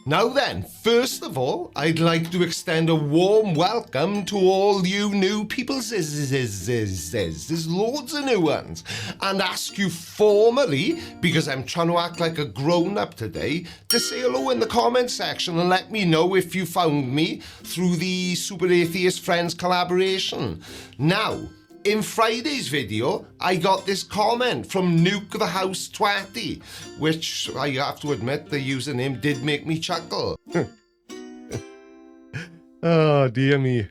Now then, first of all, I'd like to extend a warm welcome to all you new people, there's loads of new ones, and ask you formally, because I'm trying to act like a grown-up today, to say hello in the comment section and let me know if you found me through the Super Atheist Friends collaboration. Now, in Friday's video, I got this comment from Nuke the House Twatty, which I have to admit the username did make me chuckle. Oh, dear me.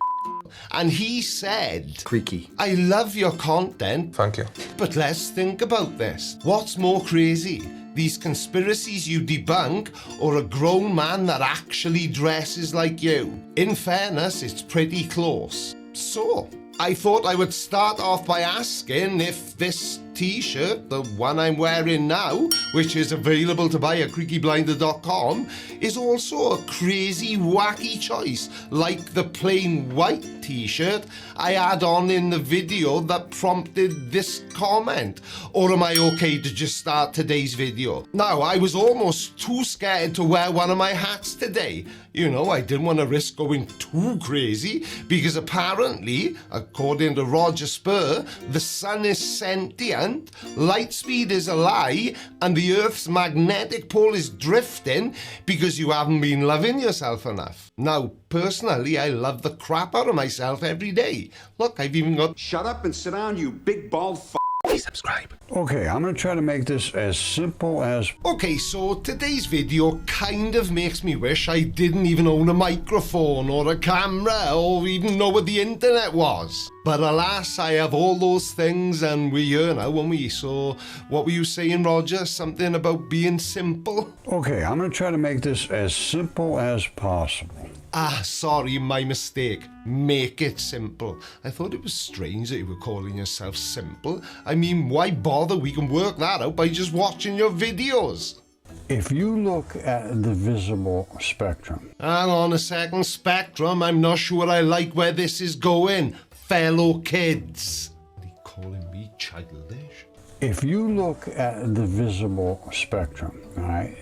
And he said, Creaky. I love your content. Thank you. But let's think about this. What's more crazy? These conspiracies you debunk, or a grown man that actually dresses like you? In fairness, it's pretty close. So, I thought I would start off by asking if this t-shirt, the one I'm wearing now, which is available to buy at creakyblinder.com, is also a crazy, wacky choice, like the plain white t-shirt I had on in the video that prompted this comment. Or am I okay to just start today's video? Now, I was almost too scared to wear one of my hats today. You know, I didn't want to risk going too crazy, because apparently, according to Roger Spur, the sun is sentient, light speed is a lie, and the Earth's magnetic pole is drifting because you haven't been loving yourself enough. Now, personally, I love the crap out of myself every day. Look, I've even got... Shut up and sit down, you big bald f***. Please subscribe. Okay, I'm going to try to make this as simple as... Okay, so today's video kind of makes me wish I didn't even own a microphone or a camera or even know what the internet was. But alas, I have all those things and we're here now, aren't we? So what were you saying, Roger? Something about being simple? Okay, I'm going to try to make this as simple as possible. Ah, sorry, my mistake. Make it simple. I thought it was strange that you were calling yourself simple. I mean, why bother? We can work that out by just watching your videos. If you look at the visible spectrum... Hang on a second, spectrum. I'm not sure I like where this is going. Fellow kids. Are you calling me childish? If you look at the visible spectrum, all right,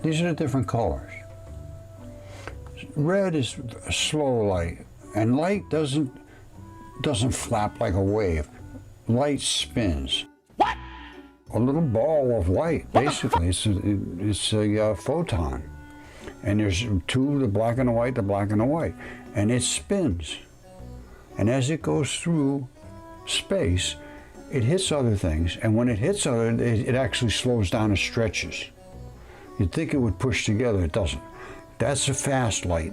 these are the different colors. Red is slow light, and light doesn't flap like a wave. Light spins. What? A little ball of light, basically. It's a photon. And there's two, the black and the white, and it spins. And as it goes through space, it hits other things, and when it hits it actually slows down and stretches. You'd think it would push together, it doesn't. That's a fast light.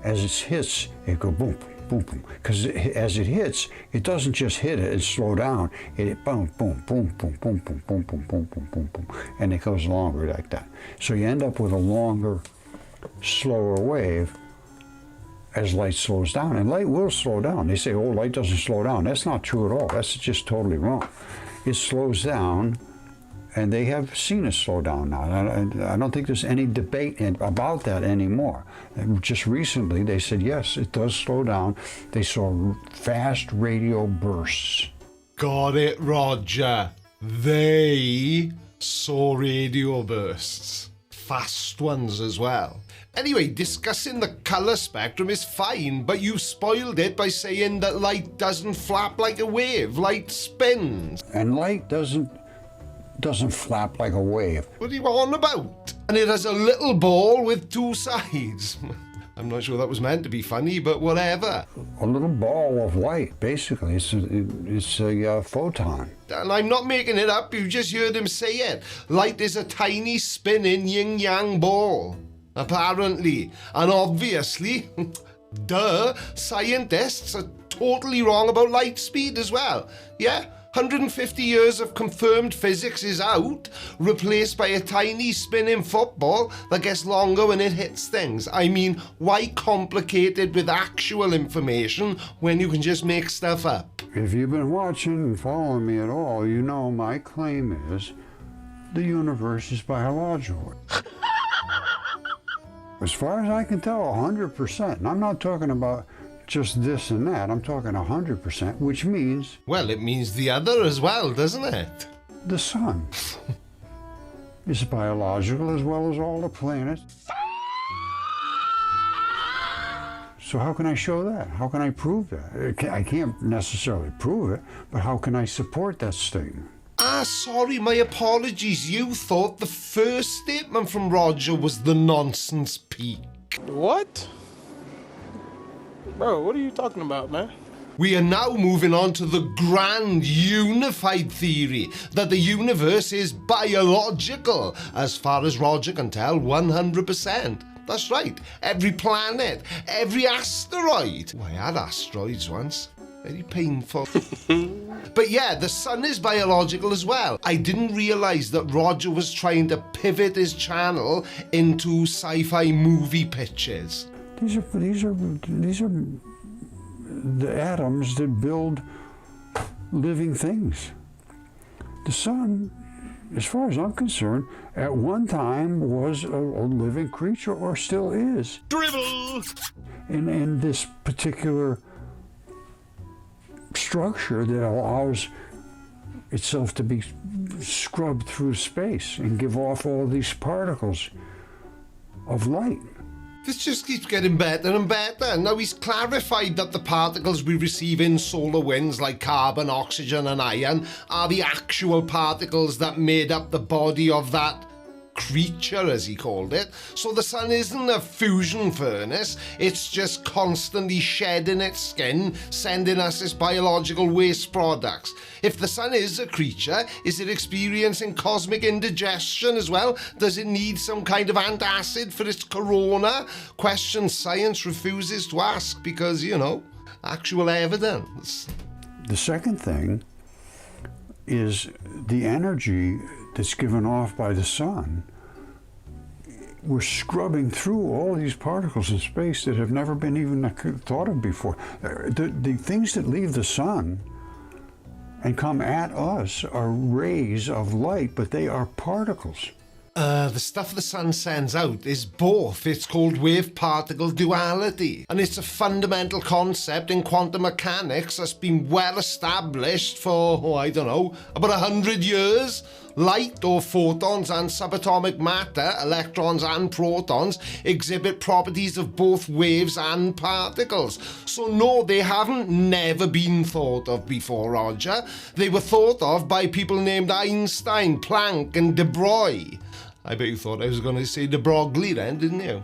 As it hits, it goes boom, boom, boom. Because as it hits, it doesn't just hit it and slow down. It boom, boom, boom, boom, boom, boom, boom, boom, boom, boom, boom, boom, and it goes longer like that. So you end up with a longer, slower wave as light slows down. And light will slow down. They say, oh, light doesn't slow down. That's not true at all. That's just totally wrong. It slows down. And they have seen it slow down now. I don't think there's any debate about that anymore. Just recently, they said, yes, it does slow down. They saw fast radio bursts. Got it, Roger. They saw radio bursts. Fast ones as well. Anyway, discussing the color spectrum is fine, but you spoiled it by saying that light doesn't flap like a wave. Light spins. And light doesn't flap like a wave. What are you on about? And it has a little ball with two sides. I'm not sure that was meant to be funny, but whatever. A little ball of light, basically. It's a photon. And I'm not making it up, you just heard him say it. Light is a tiny spinning yin-yang ball, apparently. And obviously, duh, scientists are totally wrong about light speed as well. Yeah? 150 years of confirmed physics is out, replaced by a tiny spinning football that gets longer when it hits things. I mean, why complicate it with actual information when you can just make stuff up? If you've been watching and following me at all, you know my claim is the universe is biological. As far as I can tell, 100%. And I'm not talking about just this and that. I'm talking 100%, which means... Well, it means the other as well, doesn't it? The sun is biological as well as all the planets. So how can I show that? How can I prove that? I can't necessarily prove it, but how can I support that statement? Sorry, my apologies. You thought the first statement from Roger was the nonsense peak. What? Bro, what are you talking about, man? We are now moving on to the grand unified theory that the universe is biological. As far as Roger can tell, 100%. That's right. Every planet, every asteroid. Oh, I had asteroids once. Very painful. But yeah, the sun is biological as well. I didn't realise that Roger was trying to pivot his channel into sci-fi movie pitches. These are the atoms that build living things. The sun, as far as I'm concerned, at one time was a living creature, or still is. Dribble! In this particular structure that allows itself to be scrubbed through space and give off all these particles of light. This just keeps getting better and better. Now he's clarified that the particles we receive in solar winds like carbon, oxygen and iron are the actual particles that made up the body of that creature, as he called it. So the sun isn't a fusion furnace, it's just constantly shedding its skin, sending us its biological waste products. If the sun is a creature, is it experiencing cosmic indigestion as well? Does it need some kind of antacid for its corona? Questions science refuses to ask because, you know, actual evidence. The second thing is the energy that's given off by the sun. We're scrubbing through all these particles in space that have never been even thought of before. The things that leave the sun and come at us are rays of light, but they are particles. The stuff the sun sends out is both. It's called wave-particle duality. And it's a fundamental concept in quantum mechanics that's been well established for, I don't know, about 100 years. Light, or photons, and subatomic matter, electrons and protons, exhibit properties of both waves and particles. So no, they haven't never been thought of before, Roger. They were thought of by people named Einstein, Planck and de Broglie. I bet you thought I was going to say de Broglie then, didn't you?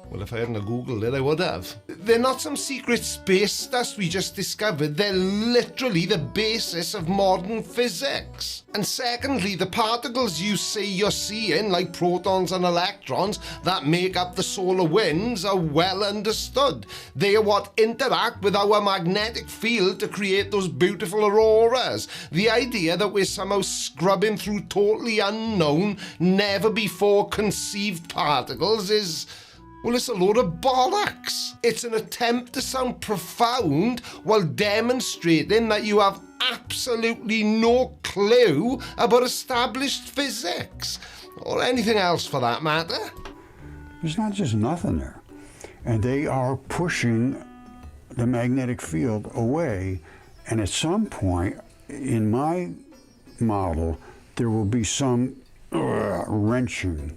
Well, if I hadn't Googled it, I would have. They're not some secret space dust we just discovered. They're literally the basis of modern physics. And secondly, the particles you say you're seeing, like protons and electrons, that make up the solar winds are well understood. They are what interact with our magnetic field to create those beautiful auroras. The idea that we're somehow scrubbing through totally unknown, never before conceived particles is... well, it's a load of bollocks. It's an attempt to sound profound while demonstrating that you have absolutely no clue about established physics, or anything else for that matter. There's not just nothing there. And they are pushing the magnetic field away, and at some point, in my model, there will be some wrenching.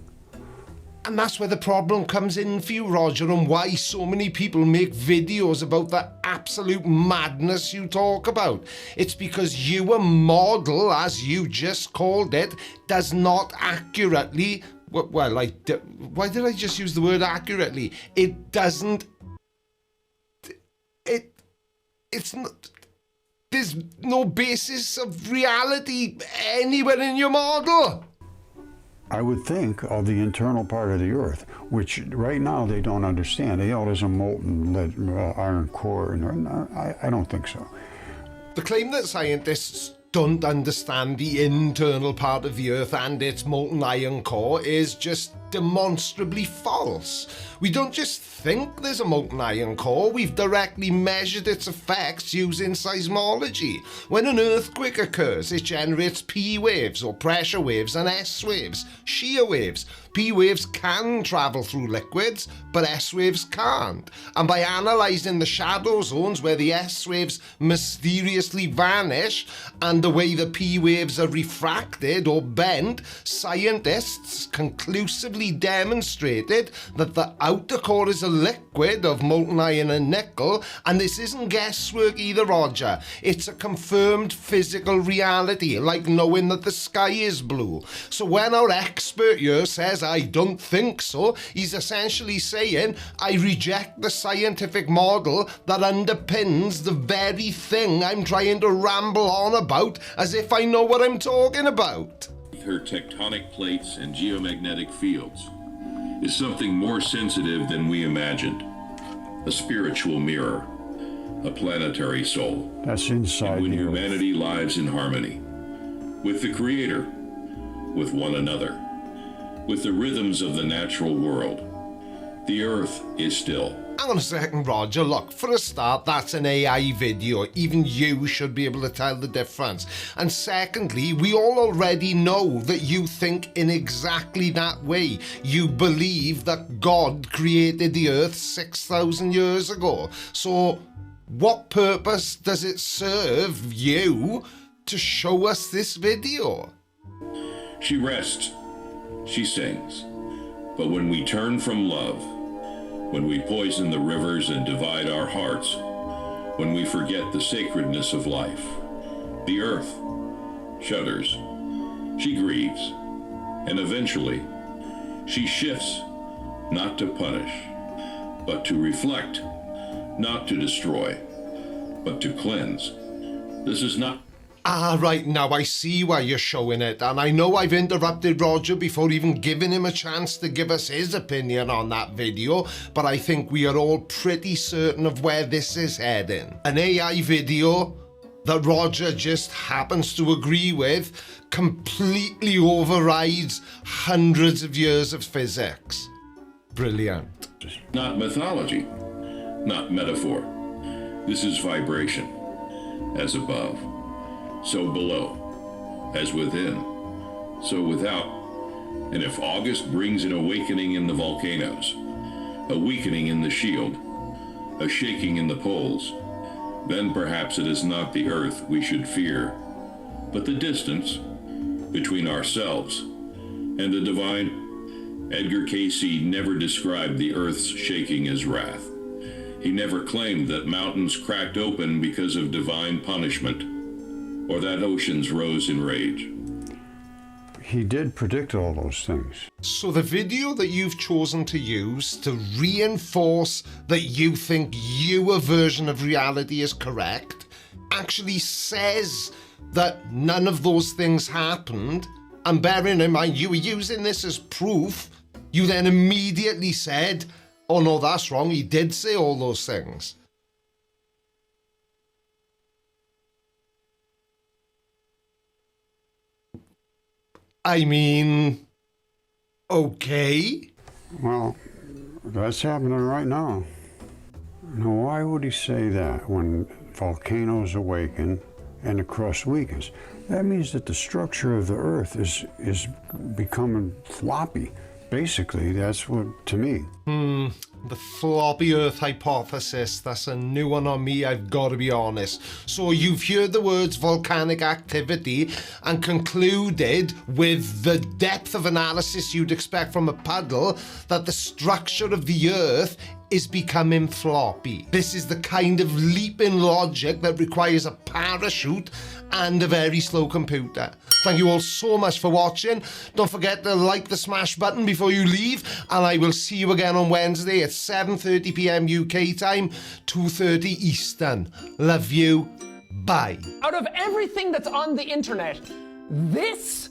And that's where the problem comes in for you, Roger, and why so many people make videos about the absolute madness you talk about. It's because your model, as you just called it, does not accurately... well, why did I just use the word accurately? It doesn't... It's not... There's no basis of reality anywhere in your model. I would think of the internal part of the Earth, which right now they don't understand. They know there's a molten lead, iron core, and I don't think so. The claim that scientists don't understand the internal part of the Earth and its molten iron core is just demonstrably false. We don't just think there's a molten iron core, we've directly measured its effects using seismology. When an earthquake occurs, it generates P waves, or pressure waves, and S waves, shear waves. P waves can travel through liquids, but S waves can't. And by analysing the shadow zones where the S waves mysteriously vanish and the way the P waves are refracted or bent, scientists conclusively conclusively demonstrated that the outer core is a liquid of molten iron and nickel, and this isn't guesswork either, Roger. It's a confirmed physical reality, like knowing that the sky is blue. So when our expert here says, I don't think so, he's essentially saying, I reject the scientific model that underpins the very thing I'm trying to ramble on about as if I know what I'm talking about. Her tectonic plates and geomagnetic fields is something more sensitive than we imagined. A spiritual mirror, a planetary soul. That's inside and when the Earth. humanity lives in harmony with the Creator, with one another, with the rhythms of the natural world, the Earth is still. Hang on a second, Roger. Look, for a start, that's an AI video. Even you should be able to tell the difference. And secondly, we all already know that you think in exactly that way. You believe that God created the Earth 6,000 years ago. So what purpose does it serve you to show us this video? She rests, she sings. But when we turn from love, when we poison the rivers and divide our hearts, when we forget the sacredness of life, the earth shudders, she grieves, and eventually she shifts, not to punish, but to reflect, not to destroy, but to cleanse. This is not... Right, now I see why you're showing it, and I know I've interrupted Roger before even giving him a chance to give us his opinion on that video, but I think we are all pretty certain of where this is heading. An AI video that Roger just happens to agree with completely overrides hundreds of years of physics. Brilliant. Not mythology, not metaphor. This is vibration, as above, so below, as within, so without. And if August brings an awakening in the volcanoes, a weakening in the shield, a shaking in the poles, then perhaps it is not the earth we should fear, but the distance between ourselves and the divine. Edgar Cayce never described the earth's shaking as wrath. He never claimed that mountains cracked open because of divine punishment, or that oceans rose in rage. He did predict all those things. So the video that you've chosen to use to reinforce that you think your version of reality is correct actually says that none of those things happened, and bearing in mind you were using this as proof, you then immediately said, oh no, that's wrong, he did say all those things. I mean, okay. Well, that's happening right now. Now, why would he say that when volcanoes awaken and the crust weakens? That means that the structure of the Earth is becoming floppy. Basically, that's what, to me. The floppy Earth hypothesis, that's a new one on me, I've got to be honest. So you've heard the words volcanic activity and concluded with the depth of analysis you'd expect from a puddle that the structure of the Earth is becoming floppy. This is the kind of leap in logic that requires a parachute and a very slow computer. Thank you all so much for watching. Don't forget to like the smash button before you leave, and I will see you again on Wednesday at 7:30 p.m. UK time, 2:30 Eastern. Love you. Bye. Out of everything that's on the internet, this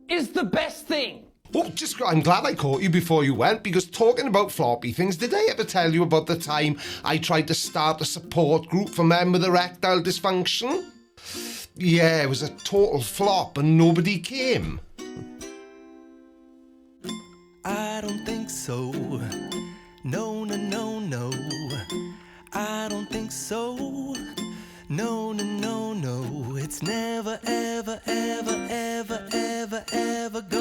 is the best thing. Oh, I'm glad I caught you before you went, because talking about floppy things, did I ever tell you about the time I tried to start a support group for men with erectile dysfunction? Yeah, it was a total flop and nobody came. I don't think so. No, no, no, no. I don't think so. No, no, no, no. It's never, ever, ever, ever, ever, ever go.